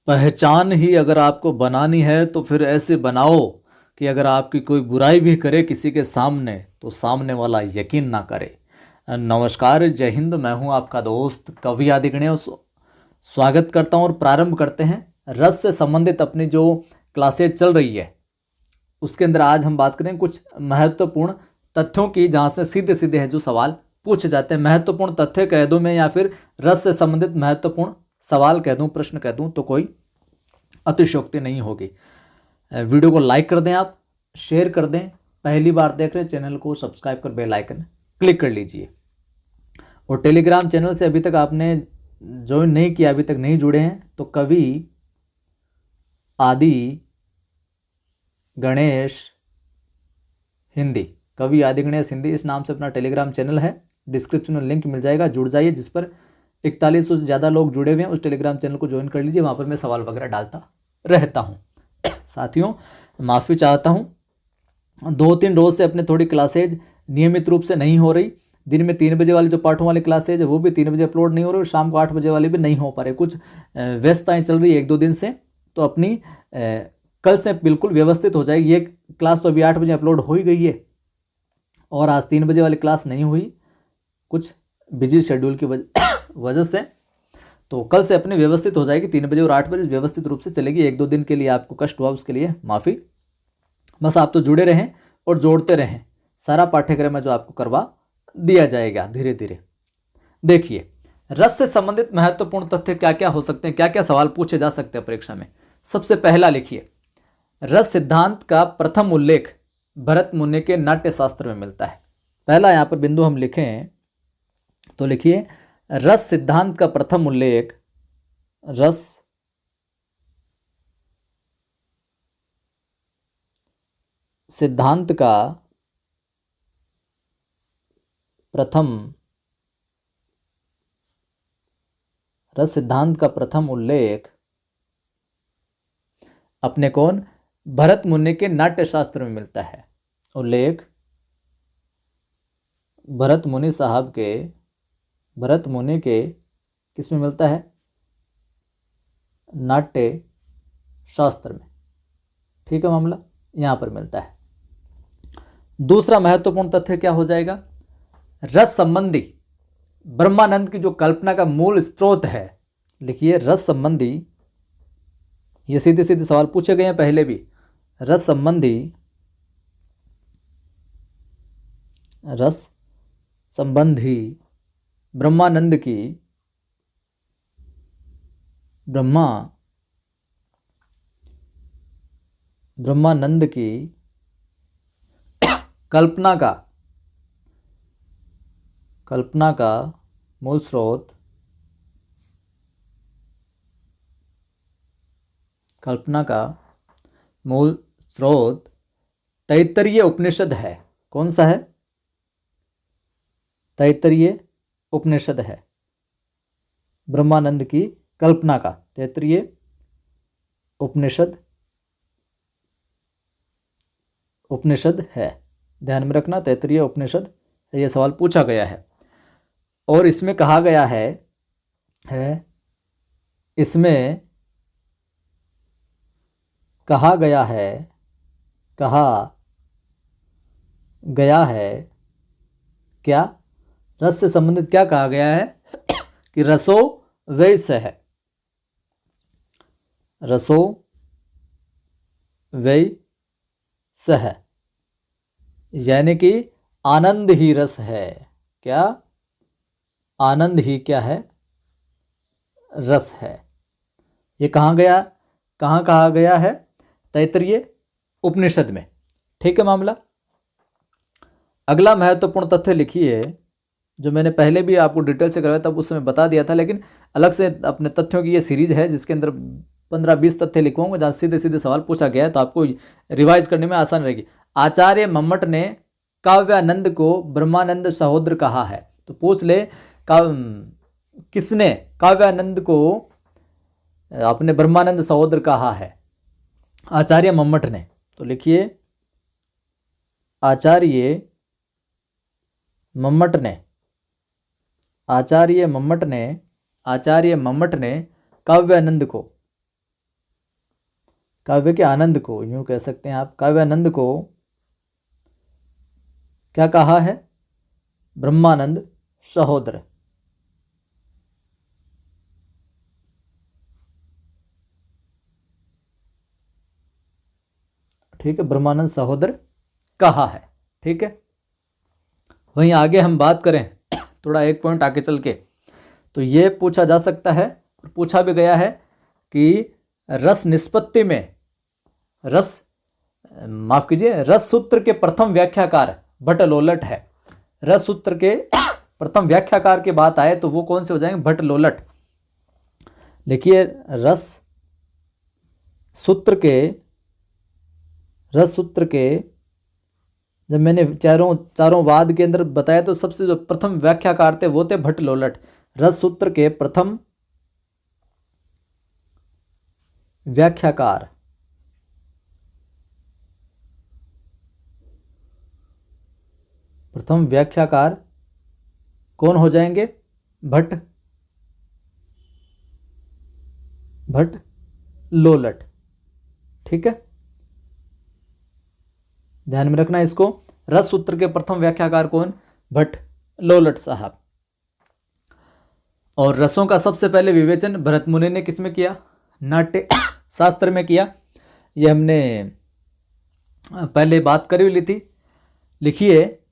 पहचान ही अगर आपको बनानी है तो फिर ऐसे बनाओ कि अगर आपकी कोई बुराई भी करे किसी के सामने तो सामने वाला यकीन ना करे। नमस्कार, जय हिंद। मैं हूं आपका दोस्त कवि आदिगण्य। स्वागत करता हूं और प्रारंभ करते हैं रस से संबंधित अपनी जो क्लासेज चल रही है उसके अंदर आज हम बात करें कुछ महत्वपूर्ण तथ्यों की, जहां से सीधे सीधे है जो सवाल पूछे जाते हैं। महत्वपूर्ण तथ्य कह दूं मैं या फिर रस से संबंधित महत्वपूर्ण सवाल कह दूं, प्रश्न कह दूं तो कोई अतिशयोक्ति नहीं होगी। वीडियो को लाइक कर दें, आप शेयर कर दें, पहली बार देख रहे हैं चैनल को सब्सक्राइब कर बेल आइकन क्लिक कर लीजिए। और टेलीग्राम चैनल से अभी तक आपने ज्वाइन नहीं किया, अभी तक नहीं जुड़े हैं तो कवि आदि गणेश हिंदी, कवि आदि गणेश हिंदी इस नाम से अपना टेलीग्राम चैनल है। डिस्क्रिप्शन में लिंक मिल जाएगा, जुड़ जाइए। जिस पर 4100 से ज़्यादा लोग जुड़े हुए हैं उस टेलीग्राम चैनल को ज्वाइन कर लीजिए, वहाँ पर मैं सवाल वगैरह डालता रहता हूँ। साथियों, माफ़ी चाहता हूँ, 2-3 रोज से अपने थोड़ी क्लासेज नियमित रूप से नहीं हो रही। दिन में 3 बजे वाली जो पाठों वाली क्लासेज है वो भी 3 बजे अपलोड नहीं हो रही और शाम को 8 बजे वाली भी नहीं हो पा रही। कुछ व्यस्तताएँ चल रही है 1-2 दिन से, तो अपनी कल से बिल्कुल व्यवस्थित हो जाएगी। ये क्लास तो अभी 8 बजे अपलोड हो ही गई है और आज 3 बजे वाली क्लास नहीं हुई, कुछ बिजी शेड्यूल की वजह से। तो कल से अपनी व्यवस्थित हो जाएगी, 3 बजे और 8 बजे व्यवस्थित रूप से चलेगी। 1-2 दिन के लिए आपको कष्ट हुआ, उसके लिए माफ़ी। बस आप तो जुड़े रहें और जोड़ते रहें, सारा पाठ्यक्रम है जो आपको करवा दिया जाएगा धीरे धीरे। देखिए, रस से संबंधित महत्वपूर्ण तथ्य क्या क्या हो सकते हैं, क्या क्या सवाल पूछे जा सकते हैं परीक्षा में। सबसे पहला लिखिए, रस सिद्धांत का प्रथम उल्लेख भरत मुनि के नाट्य शास्त्र में मिलता है। पहला यहाँ पर बिंदु हम लिखें तो लिखिए, रस सिद्धांत का प्रथम उल्लेख, रस सिद्धांत का प्रथम उल्लेख अपने कौन, भरत मुनि के नाट्य शास्त्र में मिलता है। उल्लेख भरत मुनि के किस में मिलता है, नाट्य शास्त्र में। ठीक है, मामला यहां पर मिलता है। दूसरा महत्वपूर्ण तथ्य क्या हो जाएगा, रस संबंधी ब्रह्मानंद की जो कल्पना का मूल स्रोत है। लिखिए, रस संबंधी, ये सीधे सीधे सवाल पूछे गए हैं पहले भी। रस संबंधी ब्रह्मानंद की कल्पना का मूल स्रोत, तैत्तरीय उपनिषद है। कौन सा है, तैत्तरीय उपनिषद है। ब्रह्मानंद की कल्पना का तैत्तरीय उपनिषद है। ध्यान में रखना, तैत्तरीय उपनिषद यह सवाल पूछा गया है। और इसमें कहा गया है क्या, रस से संबंधित क्या कहा गया है कि रसो वैस है, यानी कि आनंद ही रस है। क्या, आनंद ही क्या है, रस है। ये कहाँ कहा गया है, तैत्तरीय उपनिषद में। ठीक है मामला। अगला महत्वपूर्ण तथ्य लिखिए, जो मैंने पहले भी आपको डिटेल से करवाया तब उस समय बता दिया था, लेकिन अलग से अपने तथ्यों की ये सीरीज है जिसके अंदर 15-20 तथ्य लिखूंगा, जहाँ सीधे सीधे सवाल पूछा गया है तो आपको रिवाइज करने में आसान रहेगी। आचार्य मम्मट ने काव्यानंद को ब्रह्मानंद सहोदर कहा है, तो पूछ ले किसने काव्यानंद को अपने ब्रह्मानंद सहोदर कहा है, आचार्य मम्मट ने। तो लिखिए, आचार्य मम्मट ने काव्यानंद को काव्य के आनंद को, यूं कह सकते हैं आप, काव्य आनंद को क्या कहा है? ब्रह्मानंद सहोदर। ठीक है, ब्रह्मानंद सहोदर कहा है। ठीक है, वहीं आगे हम बात करें थोड़ा एक पॉइंट आगे चल के, तो ये पूछा जा सकता है, पूछा भी गया है कि रस निष्पत्ति में माफ कीजिए, रस सूत्र के प्रथम व्याख्याकार भट्ट लोलट है। रस सूत्र के प्रथम व्याख्याकार की बात आए तो वो कौन से हो जाएंगे? भट्ट लोलट। लिखिए, रस सूत्र के जब मैंने चारों वाद के अंदर बताया तो सबसे जो प्रथम व्याख्याकार थे वो थे भट्ट लोलट। रस सूत्र के प्रथम व्याख्याकार कौन हो जाएंगे? भट्ट लोलट। ठीक है, ध्यान में रखना इसको। रस सूत्र के प्रथम व्याख्याकार कौन? भट्ट लोलट साहब। और रसों का सबसे पहले विवेचन भरत मुनि ने किसमें किया? नाट्य शास्त्र में किया। ये हमने पहले बात करी ली थी। लिखिए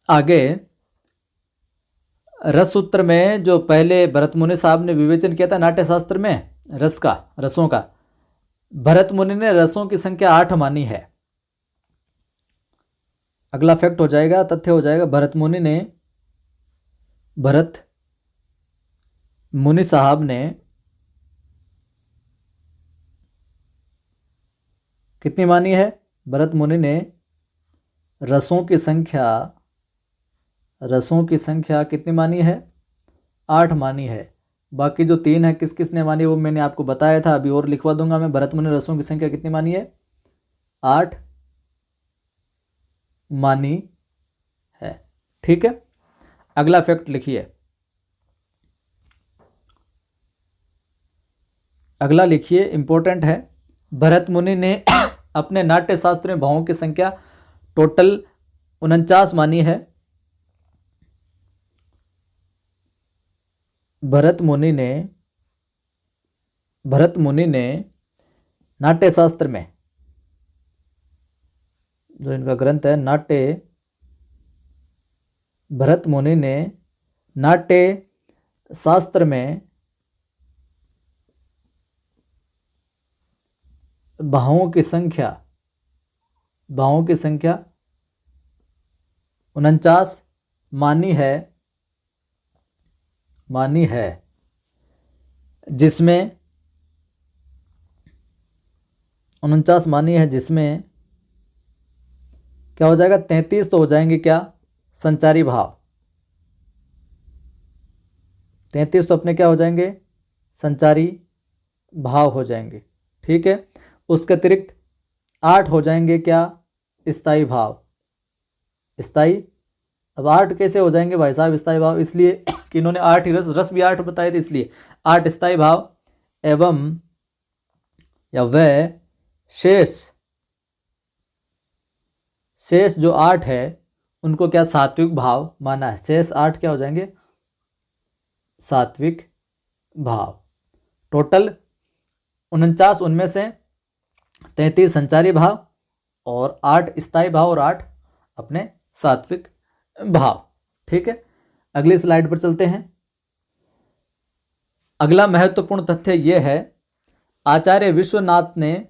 आगे, रस सूत्र में जो पहले भरत मुनि साहब ने विवेचन किया था नाट्य शास्त्र में रसों का, भरत मुनि ने रसों की संख्या 8 मानी है। अगला फैक्ट हो जाएगा, तथ्य हो जाएगा, भरत मुनि साहब ने कितनी मानी है? भरत मुनि ने रसों की संख्या कितनी मानी है? 8 मानी है। बाकी जो 3 है किस किस ने मानी वो मैंने आपको बताया था, अभी और लिखवा दूंगा मैं। भरत मुनि ने रसों की संख्या कितनी मानी है? 8 मानी है। ठीक है, अगला फैक्ट लिखिए। अगला लिखिए, इंपॉर्टेंट है। भरत मुनि ने अपने नाट्य शास्त्र में भावों की संख्या टोटल 49 मानी है। भरत मुनि ने नाट्य शास्त्र में, जो इनका ग्रंथ है नाट्य, भरत मुनि ने नाट्य शास्त्र में भावों की संख्या 49 मानी है, जिसमें 49 मानी है, जिसमें क्या हो जाएगा? 33 तो हो जाएंगे क्या? संचारी भाव। 33 तो अपने क्या हो जाएंगे? संचारी भाव हो जाएंगे। ठीक है, उसके अतिरिक्त 8 हो जाएंगे क्या? स्थायी भाव। स्थायी, अब 8 कैसे हो जाएंगे भाई साहब स्थायी भाव? इसलिए कि इन्होंने 8 ही रस भी 8 बताए थे, इसलिए 8 स्थायी भाव एवं या वह शेष जो 8 है उनको क्या सात्विक भाव माना है। शेष 8 क्या हो जाएंगे? सात्विक भाव। टोटल 49, उनमें से 33 संचारी भाव और 8 स्थायी भाव और 8 अपने सात्विक भाव। ठीक है, अगली स्लाइड पर चलते हैं। अगला महत्वपूर्ण तथ्य यह है, आचार्य विश्वनाथ ने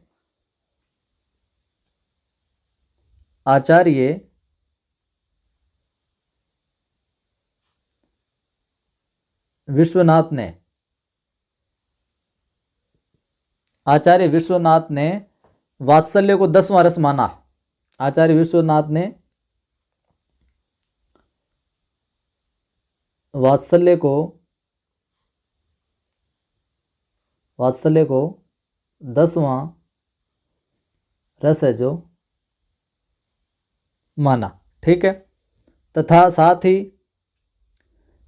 वात्सल्य को 10वां रस माना। आचार्य विश्वनाथ ने वात्सल्य को 10वां रस है जो माना। ठीक है, तथा साथ ही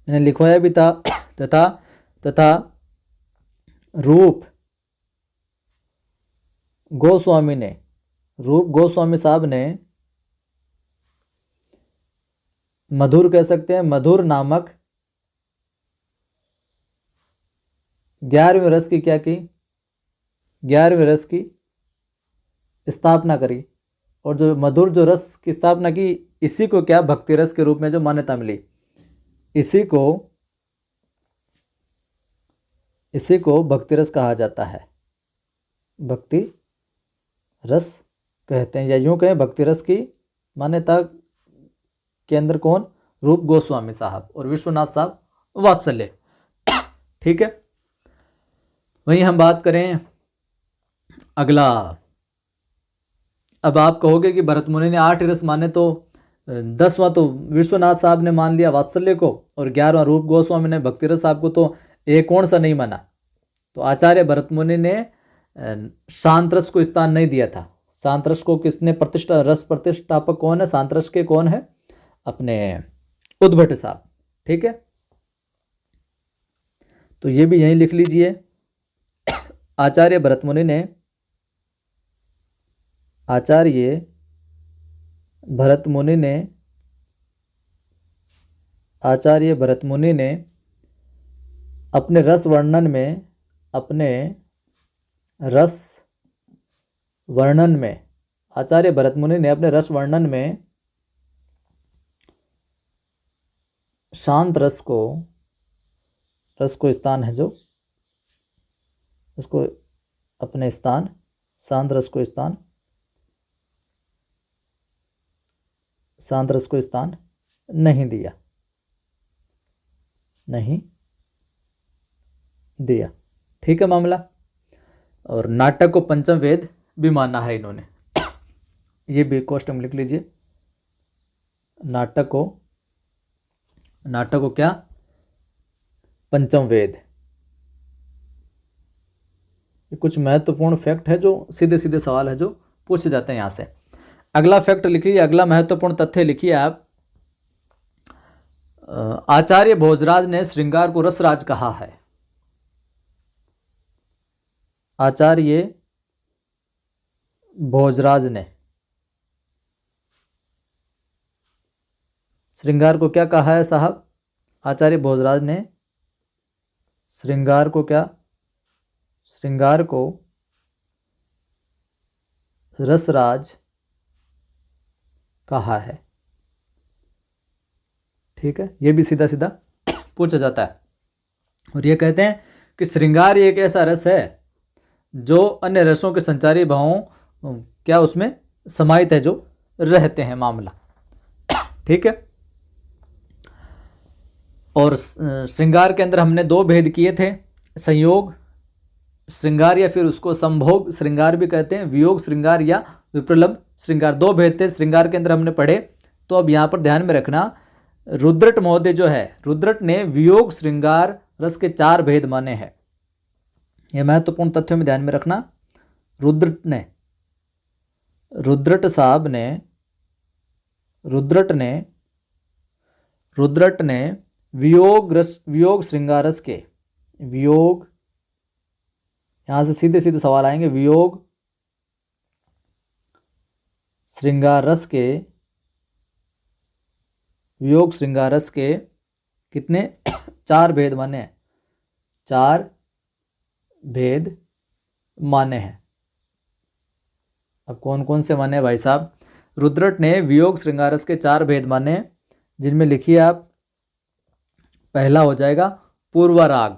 मैंने लिखवाया भी था तथा रूप गोस्वामी ने, रूप गोस्वामी साहब ने मधुर कह सकते हैं, मधुर नामक 11वें रस की क्या की, 11वें रस की स्थापना करी। और जो मधुर जो रस की स्थापना की, इसी को क्या भक्ति रस के रूप में जो मान्यता मिली, इसी को भक्ति रस कहा जाता है, भक्ति रस कहते हैं, या यूं कहें भक्ति रस की मान्यता के अंदर कौन, रूप गोस्वामी साहब और विश्वनाथ साहब वात्सल्य। ठीक है, वहीं हम बात करें अगला। अब आप कहोगे कि भरत मुनि ने 8 रस माने, तो 10वां तो विश्वनाथ साहब ने मान लिया वात्सल्य को, और 11वां रूप गोस्वामी ने भक्ति रस साहब को, तो एक कौन सा नहीं माना। तो आचार्य भरत मुनि ने शांत रस को स्थान नहीं दिया था। शांत रस को किसने प्रतिष्ठा, रस प्रतिष्ठापक कौन है शांत रस के, कौन है, अपने उद्भट साहब। ठीक है, तो ये भी यहीं लिख लीजिए। आचार्य भरत मुनि ने, आचार्य भरत मुनि ने, आचार्य भरत मुनि ने अपने रस वर्णन में, अपने रस वर्णन में, आचार्य भरत मुनि ने अपने रस वर्णन में शांत रस को स्थान है जो, उसको अपने स्थान, शांत रस को स्थान, शांत रस को स्थान नहीं दिया, नहीं दिया। ठीक है मामला। और नाटक को पंचम वेद भी माना है इन्होंने। ये भी क्वेश्चन लिख लीजिए। नाटक को क्या, पंचम वेद। ये कुछ महत्वपूर्ण फैक्ट है, जो सीधे सीधे सवाल है जो पूछे जाते हैं यहां से। अगला फैक्ट लिखिए, अगला महत्वपूर्ण तथ्य लिखिए आप। आचार्य भोजराज ने श्रृंगार को रसराज कहा है। आचार्य भोजराज ने श्रृंगार को क्या कहा है साहब, आचार्य भोजराज ने श्रृंगार को क्या, श्रृंगार को रसराज कहा है। ठीक है, ये भी सीधा सीधा पूछा जाता है। और ये कहते हैं कि श्रृंगार एक ऐसा रस है जो अन्य रसों के संचारी भावों क्या उसमें समाहित है, जो रहते हैं मामला। ठीक है, और श्रृंगार के अंदर हमने 2 भेद किए थे, संयोग श्रृंगार या फिर उसको संभोग श्रृंगार भी कहते हैं, वियोग श्रृंगार या विप्रलंब श्रृंगार, 2 भेद थे श्रृंगार के अंदर हमने पढ़े। तो अब यहाँ पर ध्यान में रखना, रुद्रट महोदय जो है, रुद्रट ने वियोग श्रृंगार रस के 4 भेद माने हैं। यह महत्वपूर्ण तथ्यों में ध्यान में रखना। रुद्रट साहब ने, रुद्रट ने वियोग श्रृंगार रस के, वियोग, यहां से सीधे सीधे सवाल आएंगे, वियोग श्रृंगार रस के, वियोग श्रृंगार रस के कितने 4 भेद माने हैं, 4 भेद माने हैं। अब कौन कौन से माने हैं भाई साहब, रुद्रट ने वियोग श्रृंगार रस के 4 भेद माने हैं, जिनमें लिखिए आप, पहला हो जाएगा पूर्वाराग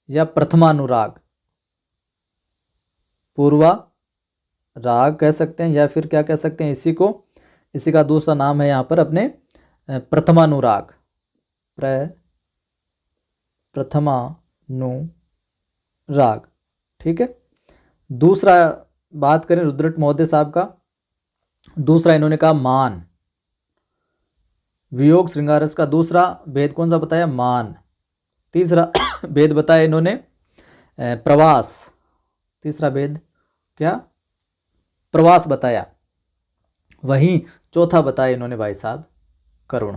या प्रथमानुराग, पूर्वा राग कह सकते हैं, या फिर क्या कह सकते हैं इसी का दूसरा नाम है यहाँ पर अपने प्रथमानुराग, प्रथमानुराग। ठीक है, दूसरा बात करें रुद्रट महोदय साहब का, दूसरा इन्होंने कहा मान, वियोग श्रृंगारस का दूसरा भेद कौन सा बताया, मान। तीसरा भेद बताया इन्होंने प्रवास, तीसरा भेद क्या, प्रवास बताया। वहीं चौथा बताया इन्होंने भाई साहब करुण,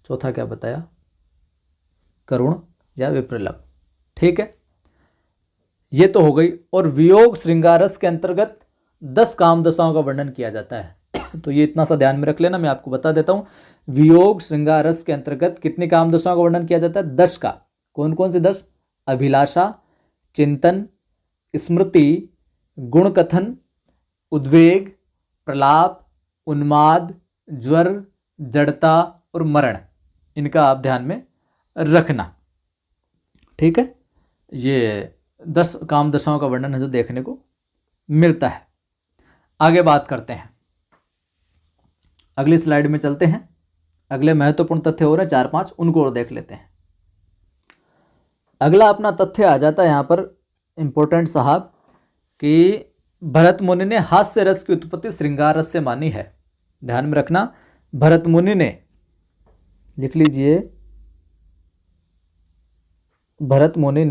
चौथा क्या बताया, करुण या विप्रलंब। ठीक है, ये तो हो गई। और वियोग श्रृंगार रस के अंतर्गत 10 काम दशाओं का वर्णन किया जाता है। तो ये इतना सा ध्यान में रख लेना, मैं आपको बता देता हूँ। वियोग श्रृंगार रस के अंतर्गत कितनी काम दशाओं का वर्णन किया जाता है? 10 का। कौन कौन से 10? अभिलाषा, चिंतन, स्मृति, गुण कथन, उद्वेग, प्रलाप, उन्माद, ज्वर, जड़ता और मरण। इनका आप ध्यान में रखना, ठीक है। ये 10 काम दशाओं का वर्णन है जो देखने को मिलता है। आगे बात करते हैं, अगली स्लाइड में चलते हैं। अगले महत्वपूर्ण तथ्य हो रहे हैं 4-5, उनको और देख लेते हैं। अगला अपना तथ्य आ जाता है यहाँ पर इंपॉर्टेंट साहब, कि भरत मुनि ने हास्य रस की उत्पत्ति श्रृंगार रस से मानी है। ध्यान में रखना, भरत मुनि ने, लिख लीजिए, भरत मुनि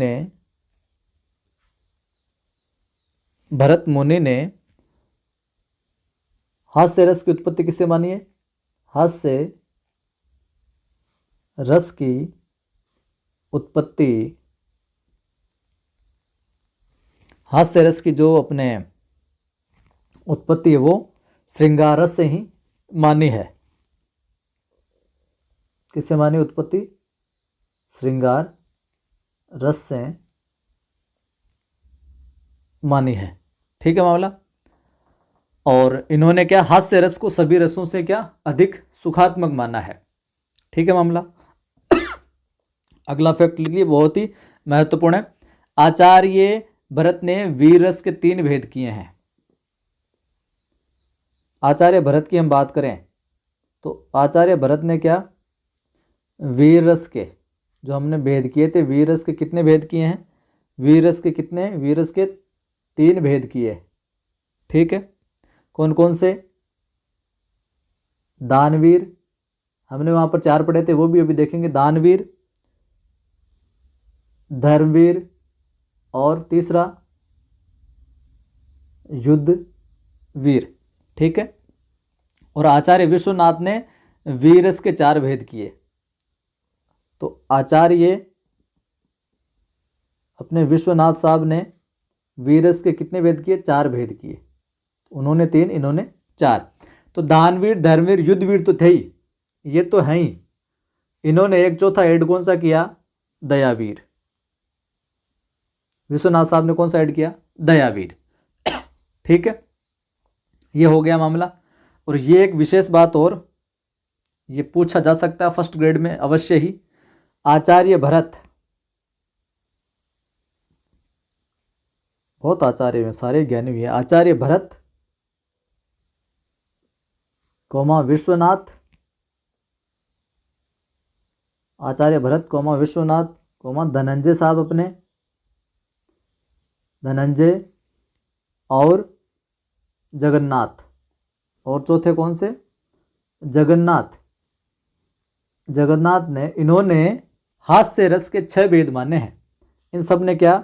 ने हास्य रस की उत्पत्ति किससे मानी है? हास्य रस की उत्पत्ति, हास्य रस की जो अपने उत्पत्ति है वो श्रृंगार रस से ही मानी है। किससे मानी उत्पत्ति? श्रृंगार रस से मानी है, ठीक है मामला। और इन्होंने क्या, हास्य रस को सभी रसों से क्या अधिक सुखात्मक माना है, ठीक है मामला। अगला फैक्ट लिखिए, बहुत ही महत्वपूर्ण है। आचार्य भरत ने वीर रस के 3 भेद किए हैं। आचार्य भरत की हम बात करें तो आचार्य भरत ने क्या, वीर रस के जो हमने भेद किए थे, वीर रस के कितने भेद किए हैं? वीर रस के कितने? वीर रस के 3 भेद किए, ठीक है। कौन कौन से? दानवीर, हमने वहां पर 4 पढ़े थे, वो भी अभी देखेंगे। दानवीर, धर्मवीर, और तीसरा युद्ध वीर, ठीक है। और आचार्य विश्वनाथ ने वीर रस के 4 भेद किए। तो आचार्य अपने विश्वनाथ साहब ने वीर रस के कितने भेद किए? 4 भेद किए। उन्होंने 3, इन्होंने 4। तो दानवीर, धर्मवीर, युद्धवीर तो थे ही, ये तो हैं ही। इन्होंने एक चौथा ऐड कौन सा किया? दयावीर। विश्वनाथ साहब ने कौन सा ऐड किया? दयावीर, ठीक है। ये हो गया मामला। और ये एक विशेष बात और, ये पूछा जा सकता है फर्स्ट ग्रेड में अवश्य ही। आचार्य भरत, बहुत आचार्य में सारे ज्ञानी भी है। आचार्य भरत कोमा विश्वनाथ, आचार्य भरत कोमा विश्वनाथ कोमा धनंजय साहब, अपने धनंजय और जगन्नाथ। और चौथे कौन से? जगन्नाथ। जगन्नाथ ने, इन्होंने हास्य रस के 6 भेद माने हैं। इन सब ने क्या,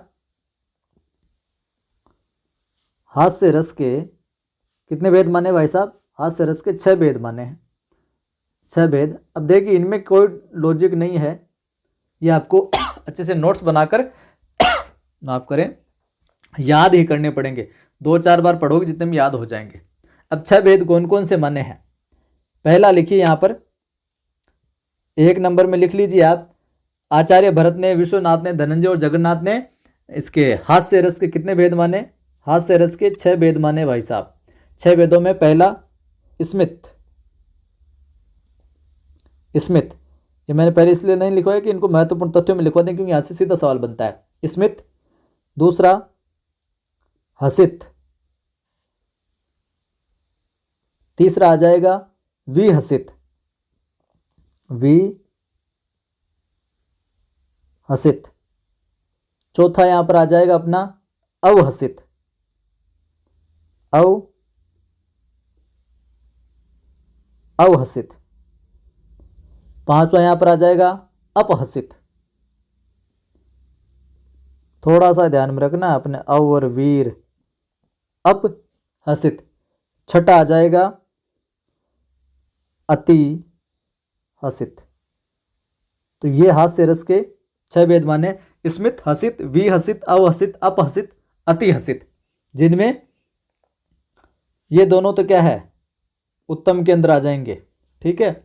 हास्य रस के कितने भेद माने भाई साहब? हास्य रस के 6 भेद माने हैं, 6 भेद। अब देखिए इनमें कोई लॉजिक नहीं है, ये आपको अच्छे से नोट्स बनाकर माफ करें याद ही करने पड़ेंगे। 2-4 बार पढ़ोगे जितने में याद हो जाएंगे। अब 6 भेद कौन कौन से माने हैं? पहला लिखिए यहाँ पर 1 नंबर में लिख लीजिए आप। आचार्य भरत ने, विश्वनाथ ने, धनंजय और जगन्नाथ ने इसके हास्य रस के कितने भेद माने? हास्य रस के 6 भेद माने भाई साहब। 6 भेदों में पहला स्मित। स्मित, ये मैंने पहले इसलिए नहीं लिखवाया कि इनको महत्वपूर्ण तथ्यों में लिखवा दें, क्योंकि यहाँ से सीधा सवाल बनता है। स्मित। दूसरा हसित। तीसरा आ जाएगा विहसित, विहसित। चौथा यहां पर आ जाएगा अपना अवहसित, अवहसित। पांचवा यहां पर आ जाएगा अपहसित। थोड़ा सा ध्यान में रखना है अपने अव और वीर, अपहसित। छठा आ जाएगा अति हसित। तो ये हास्य रस के 6 भेद माने। स्मित, हसित, विहसित, अवहसित, अपहसित, अतिहसित, जिनमें ये दोनों तो क्या है, उत्तम के अंदर आ जाएंगे। ठीक है,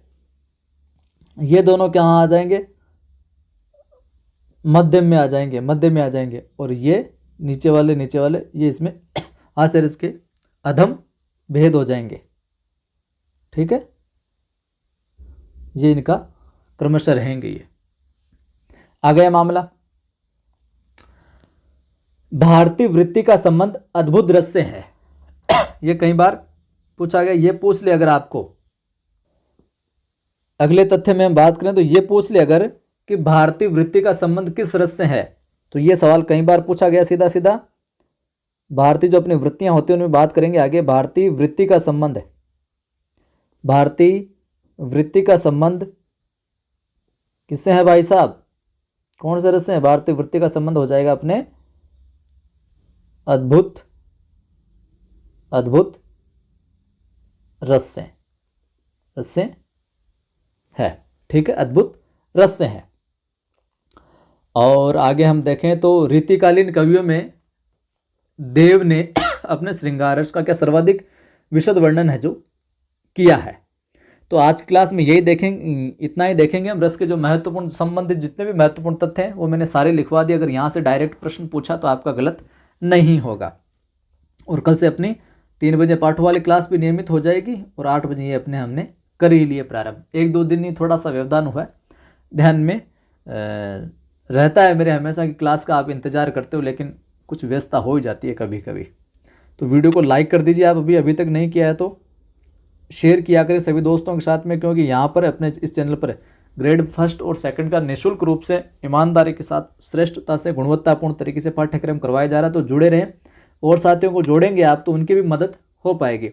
ये दोनों कहाँ आ जाएंगे, मध्यम में आ जाएंगे, मध्य में आ जाएंगे। और ये नीचे वाले ये इसमें हास्य रस के अधम भेद हो जाएंगे। ठीक है, ये इनका क्रमशः रहेंगे। ये आ गया मामला। भारतीय वृत्ति का संबंध अद्भुत रस से है। ये कई बार पूछा गया, ये पूछ ले अगर आपको, अगले तथ्य में हम बात करें तो ये पूछ ले अगर कि भारतीय वृत्ति का संबंध किस रस से है, तो ये सवाल कई बार पूछा गया सीधा सीधा। भारतीय जो अपनी वृत्तियां होती हैं उनमें बात करेंगे आगे। भारतीय वृत्ति का संबंध है, भारतीय वृत्ति का संबंध किससे है भाई साहब, कौन से रस से है? भारतीय वृत्ति का संबंध हो जाएगा अपने अद्भुत रस से, है। ठीक है, अद्भुत रस से है। और आगे हम देखें तो रीतिकालीन कवियों में देव ने अपने श्रृंगार रस का क्या सर्वाधिक विशद वर्णन है जो किया है। तो आज की क्लास में यही देखेंगे, इतना ही देखेंगे हम। रस के जो महत्वपूर्ण संबंधित जितने भी महत्वपूर्ण तथ्य हैं वो मैंने सारे लिखवा दिए। अगर यहाँ से डायरेक्ट प्रश्न पूछा तो आपका गलत नहीं होगा। और कल से अपनी 3 बजे पाठों वाली क्लास भी नियमित हो जाएगी और 8 बजे ये अपने हमने कर ही लिए प्रारंभ। 1-2 दिन ही थोड़ा सा व्यवधान हुआ है, ध्यान में रहता है मेरे हमेशा कि क्लास का आप इंतज़ार करते हो, लेकिन कुछ व्यस्तता हो ही जाती है कभी कभी। तो वीडियो को लाइक कर दीजिए आप अभी तक नहीं किया है तो, शेयर किया करें सभी दोस्तों के साथ में, क्योंकि यहाँ पर अपने इस चैनल पर ग्रेड 1 और 2 का निःशुल्क रूप से ईमानदारी के साथ श्रेष्ठता से गुणवत्तापूर्ण तरीके से पाठ्यक्रम करवाया जा रहा है। तो जुड़े रहें और साथियों को जोड़ेंगे आप तो उनकी भी मदद हो पाएगी।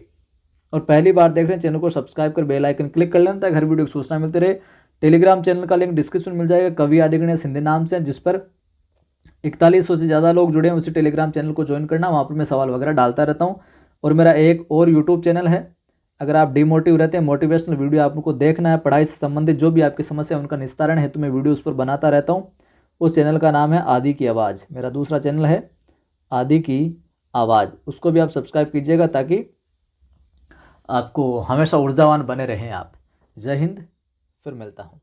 और पहली बार देख रहे हैं चैनल को सब्सक्राइब कर बेल आइकन क्लिक कर लेना ताकि हर वीडियो की सूचना मिलती रहे। टेलीग्राम चैनल का लिंक डिस्क्रिप्शन में मिल जाएगा, कवि आदिगणेश हिंदी नाम से, जिस पर 4100 से ज़्यादा लोग जुड़े हैं। उसी टेलीग्राम चैनल को ज्वाइन करना, वहाँ पर मैं सवाल वगैरह डालता रहता हूँ। और मेरा एक और यूट्यूब चैनल है, अगर आप डिमोटिव रहते हैं, मोटिवेशनल वीडियो आपको देखना है, पढ़ाई से संबंधित जो भी आपकी समस्या है उनका निस्तारण है, तो मैं वीडियो उस पर बनाता रहता हूँ। उस चैनल का नाम है आदि की आवाज़। मेरा दूसरा चैनल है आदि की आवाज़, उसको भी आप सब्सक्राइब कीजिएगा ताकि आपको हमेशा ऊर्जावान बने रहें आप। जय हिंद, फिर मिलता हूँ।